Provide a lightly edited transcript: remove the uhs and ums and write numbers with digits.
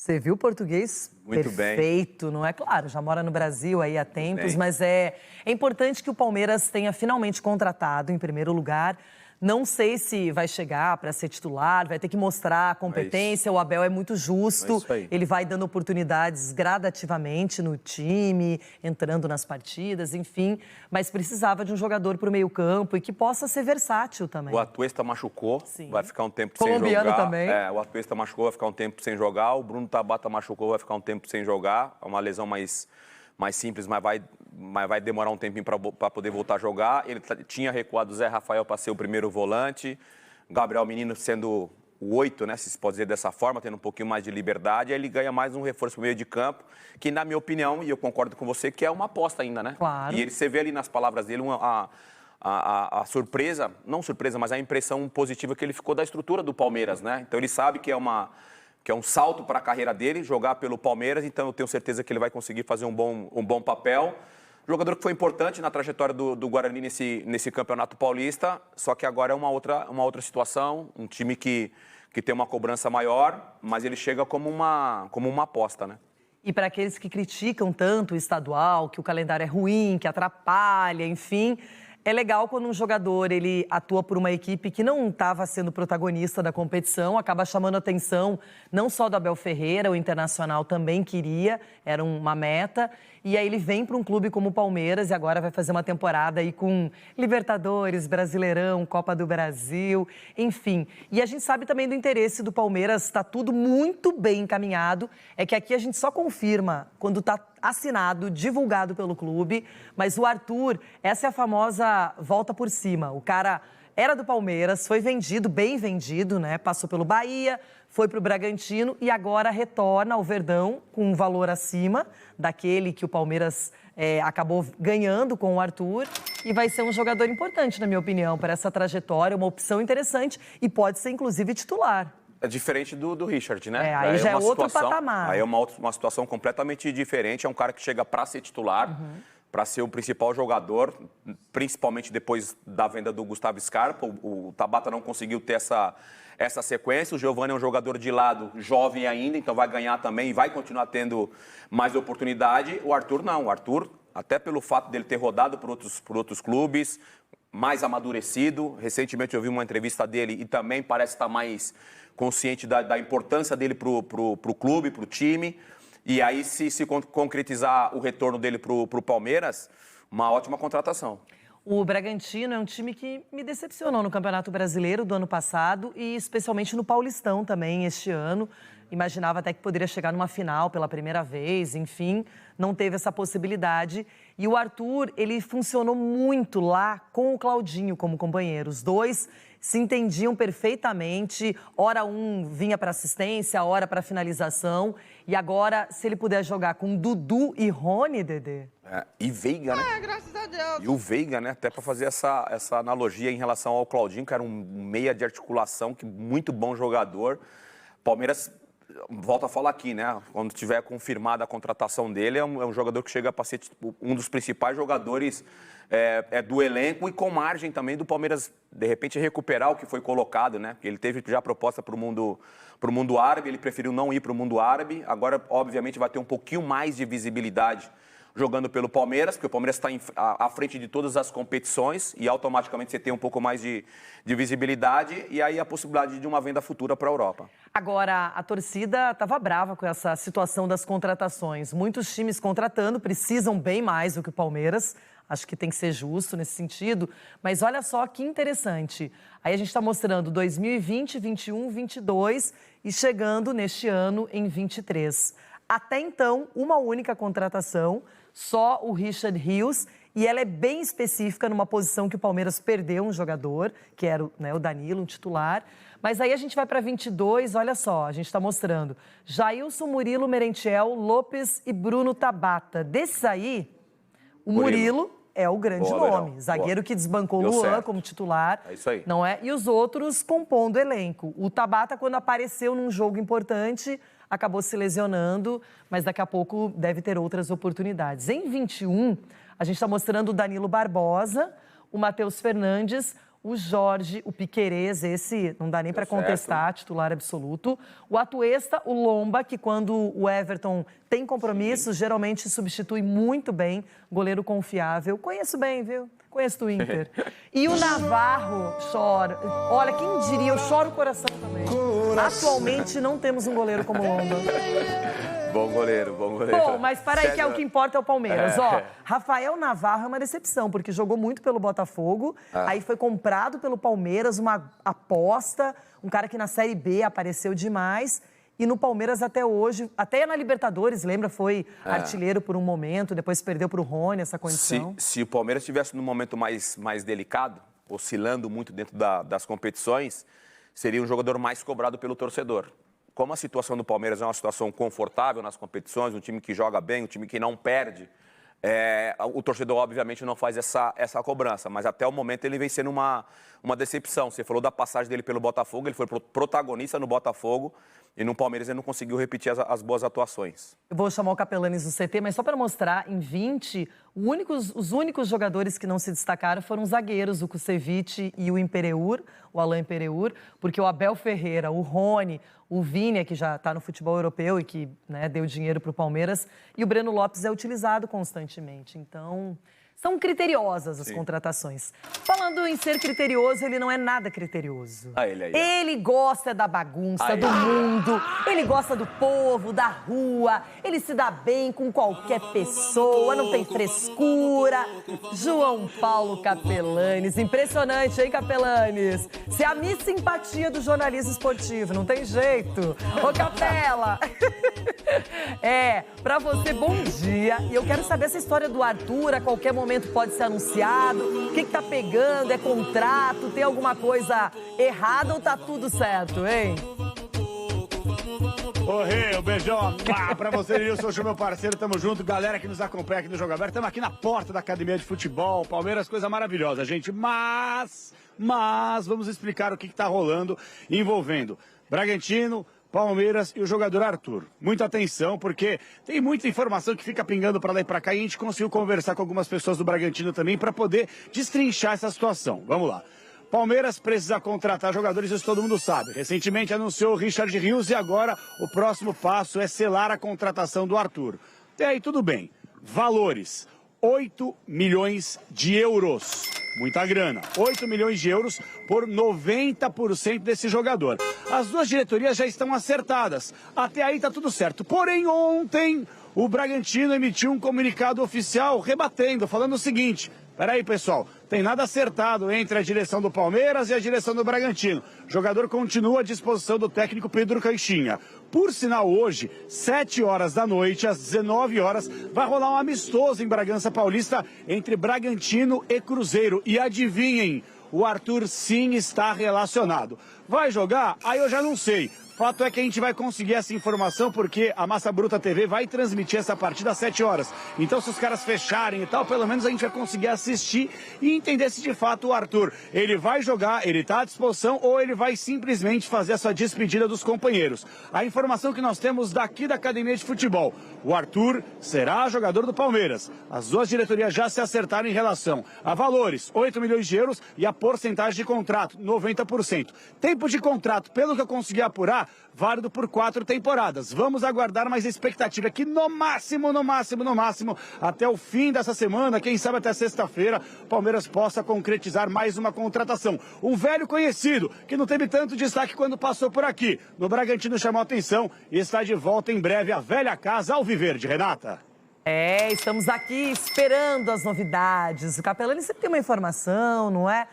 Você viu o português Muito perfeito, bem. não é? Claro, já mora no Brasil aí há tempos, bem. mas é importante que o Palmeiras tenha finalmente contratado em primeiro lugar. Não sei se vai chegar para ser titular, vai ter que mostrar a competência. O Abel é muito justo, isso aí. ele vai dando oportunidades gradativamente no time, entrando nas partidas, enfim. Mas precisava de um jogador para o meio-campo e que possa ser versátil também. O Atuesta machucou, Sim. vai ficar um tempo sem Colombiano jogar. também. O Atuesta machucou, vai ficar um tempo sem jogar. O Bruno Tabata machucou, vai ficar um tempo sem jogar. É uma lesão mais simples, mas vai demorar um tempinho para poder voltar a jogar. Ele tinha recuado o Zé Rafael para ser o primeiro volante. Gabriel Menino sendo o 8, né, se se pode dizer dessa forma, tendo um pouquinho mais de liberdade. Aí ele ganha mais um reforço para o meio de campo, que na minha opinião, e eu concordo com você, que é uma aposta ainda, né? Claro. E você vê ali nas palavras dele a surpresa, não surpresa, mas a impressão positiva que ele ficou da estrutura do Palmeiras, né? Então ele sabe que é um salto para a carreira dele, jogar pelo Palmeiras, então eu tenho certeza que ele vai conseguir fazer um bom papel. Jogador que foi importante na trajetória do Guarani nesse Campeonato Paulista, só que agora é uma outra situação, um time que tem uma cobrança maior, mas ele chega como uma aposta, né? E para aqueles que criticam tanto o estadual, que o calendário é ruim, que atrapalha, enfim, é legal quando um jogador ele atua por uma equipe que não estava sendo protagonista da competição, acaba chamando a atenção não só do Abel Ferreira, o Internacional também queria, era uma meta, e aí ele vem para um clube como o Palmeiras e agora vai fazer uma temporada aí com Libertadores, Brasileirão, Copa do Brasil, enfim. E a gente sabe também do interesse do Palmeiras, está tudo muito bem encaminhado, é que aqui a gente só confirma quando está assinado, divulgado pelo clube, mas o Arthur, essa é a famosa volta por cima. O cara era do Palmeiras, foi vendido, bem vendido, né? Passou pelo Bahia, foi para o Bragantino e agora retorna ao Verdão com um valor acima daquele que o Palmeiras acabou ganhando com o Arthur e vai ser um jogador importante, na minha opinião, para essa trajetória, uma opção interessante e pode ser, inclusive, titular. É diferente do Richard, né? Aí já é outro patamar. Aí é uma situação completamente diferente. É um cara que chega para ser titular, para ser o principal jogador, principalmente depois da venda do Gustavo Scarpa. O Tabata não conseguiu ter essa sequência. O Giovani é um jogador de lado, jovem ainda, então vai ganhar também e vai continuar tendo mais oportunidade. O Arthur não. O Arthur, até pelo fato dele ter rodado por outros clubes, mais amadurecido. Recentemente eu vi uma entrevista dele e também parece estar mais consciente da importância dele para o clube, para o time. E aí, se concretizar o retorno dele para o Palmeiras, uma ótima contratação. O Bragantino é um time que me decepcionou no Campeonato Brasileiro do ano passado e especialmente no Paulistão também este ano. Imaginava até que poderia chegar numa final pela primeira vez, enfim, não teve essa possibilidade. E o Arthur, ele funcionou muito lá com o Claudinho como companheiro. Os dois se entendiam perfeitamente, hora um vinha para assistência, hora para finalização. E agora, se ele puder jogar com Dudu e Rony, Dedê... E Veiga, né? Graças a Deus. E o Veiga, né? Até para fazer essa analogia em relação ao Claudinho, que era um meia de articulação, que muito bom jogador. Palmeiras, volto a falar aqui, né? Quando tiver confirmada a contratação dele, é um jogador que chega para ser um dos principais jogadores do elenco e com margem também do Palmeiras, de repente, recuperar o que foi colocado, né? Ele teve já proposta para o mundo árabe, ele preferiu não ir para o mundo árabe. Agora, obviamente, vai ter um pouquinho mais de visibilidade jogando pelo Palmeiras, porque o Palmeiras está à frente de todas as competições e automaticamente você tem um pouco mais de visibilidade e aí a possibilidade de uma venda futura para a Europa. Agora, a torcida estava brava com essa situação das contratações. Muitos times contratando, precisam bem mais do que o Palmeiras. Acho que tem que ser justo nesse sentido. Mas olha só que interessante. Aí a gente está mostrando 2020, 21, 22 e chegando neste ano em 23. Até então, uma única contratação, só o Richard Rios, e ela é bem específica numa posição que o Palmeiras perdeu um jogador, que era o Danilo, um titular. Mas aí a gente vai para 22, olha só, a gente está mostrando Jailson, Murilo, Merentiel, Lopes e Bruno Tabata. Desses aí, o Murilo é o grande nome, legal. Zagueiro que desbancou o Luan como titular. É isso aí. Não é? E os outros compondo o elenco. O Tabata, quando apareceu num jogo importante, acabou se lesionando, mas daqui a pouco deve ter outras oportunidades. Em 21, a gente está mostrando o Danilo Barbosa, o Matheus Fernandes, o Jorge, o Piquerez, esse não dá nem para contestar, titular absoluto. O Atuesta, o Lomba, que quando o Everton tem compromisso, geralmente substitui muito bem, goleiro confiável. Conheço bem, viu? Conheço do Inter. E o Navarro chora. Olha, quem diria, eu choro o coração também. Atualmente não temos um goleiro como o Lomba. Bom goleiro, bom goleiro. Bom, mas para aí que é o que importa é o Palmeiras. Ó, Rafael Navarro é uma decepção, porque jogou muito pelo Botafogo, aí foi comprado pelo Palmeiras, uma aposta, um cara que na Série B apareceu demais, e no Palmeiras até hoje, até na Libertadores, lembra, foi artilheiro por um momento, depois perdeu para o Rony essa condição. Se o Palmeiras estivesse num momento mais delicado, oscilando muito dentro das competições, seria um jogador mais cobrado pelo torcedor. Como a situação do Palmeiras é uma situação confortável nas competições, um time que joga bem, um time que não perde, o torcedor, obviamente, não faz essa cobrança. Mas até o momento ele vem sendo uma decepção. Você falou da passagem dele pelo Botafogo, ele foi protagonista no Botafogo e no Palmeiras ele não conseguiu repetir as boas atuações. Eu vou chamar o Capelanes do CT, mas só para mostrar, em 20, os únicos jogadores que não se destacaram foram os zagueiros, o Kusevich e o Impereur, o Alain Impereur, porque o Abel Ferreira, o Rony, o Vini, que já está no futebol europeu e que deu dinheiro para o Palmeiras, e o Breno Lopes é utilizado constantemente. Então, são criteriosas as contratações. Falando em ser criterioso, ele não é nada criterioso. Ele gosta da bagunça, do mundo, ele gosta do povo, da rua, ele se dá bem com qualquer pessoa, não tem frescura. João Paulo Capelanes, impressionante, hein, Capelanes? Você é a Miss Simpatia do jornalismo esportivo, não tem jeito. Ô, Capela! Pra você, bom dia. E eu quero saber essa história do Arthur, a qualquer momento pode ser anunciado. O que tá pegando? É contrato? Tem alguma coisa errada ou tá tudo certo, hein? Ô, Rei, um beijão pra você, Nilson, meu parceiro, tamo junto. Galera que nos acompanha aqui no Jogo Aberto, estamos aqui na porta da Academia de Futebol. Palmeiras, coisa maravilhosa, gente. Mas vamos explicar o que tá rolando envolvendo Bragantino, Palmeiras e o jogador Arthur. Muita atenção, porque tem muita informação que fica pingando para lá e para cá e a gente conseguiu conversar com algumas pessoas do Bragantino também para poder destrinchar essa situação. Vamos lá. Palmeiras precisa contratar jogadores, isso todo mundo sabe. Recentemente anunciou o Richard Rios e agora o próximo passo é selar a contratação do Arthur. E aí, tudo bem. Valores: 8 milhões de euros. Muita grana. 8 milhões de euros por 90% desse jogador. As duas diretorias já estão acertadas. Até aí tá tudo certo. Porém, ontem o Bragantino emitiu um comunicado oficial rebatendo, falando o seguinte: peraí, pessoal, tem nada acertado entre a direção do Palmeiras e a direção do Bragantino. O jogador continua à disposição do técnico Pedro Caixinha. Por sinal, hoje, 7 horas da noite, às 19 horas, vai rolar um amistoso em Bragança Paulista entre Bragantino e Cruzeiro. E adivinhem, o Arthur sim está relacionado. Vai jogar? Aí eu já não sei. Fato é que a gente vai conseguir essa informação porque a Massa Bruta TV vai transmitir essa partida às 7 horas. Então, se os caras fecharem e tal, pelo menos a gente vai conseguir assistir e entender se de fato o Arthur, ele vai jogar, ele está à disposição ou ele vai simplesmente fazer a sua despedida dos companheiros. A informação que nós temos daqui da Academia de Futebol: o Arthur será jogador do Palmeiras. As duas diretorias já se acertaram em relação a valores: 8 milhões de euros e a porcentagem de contrato, 90%. Tempo de contrato, pelo que eu consegui apurar, válido por 4 temporadas. Vamos aguardar, mas a expectativa é que no máximo, até o fim dessa semana, quem sabe até sexta-feira, o Palmeiras possa concretizar mais uma contratação. Um velho conhecido, que não teve tanto destaque quando passou por aqui. No Bragantino chamou a atenção e está de volta em breve à velha casa Alviverde. Renata? Estamos aqui esperando as novidades. O Capelani sempre tem uma informação, não é?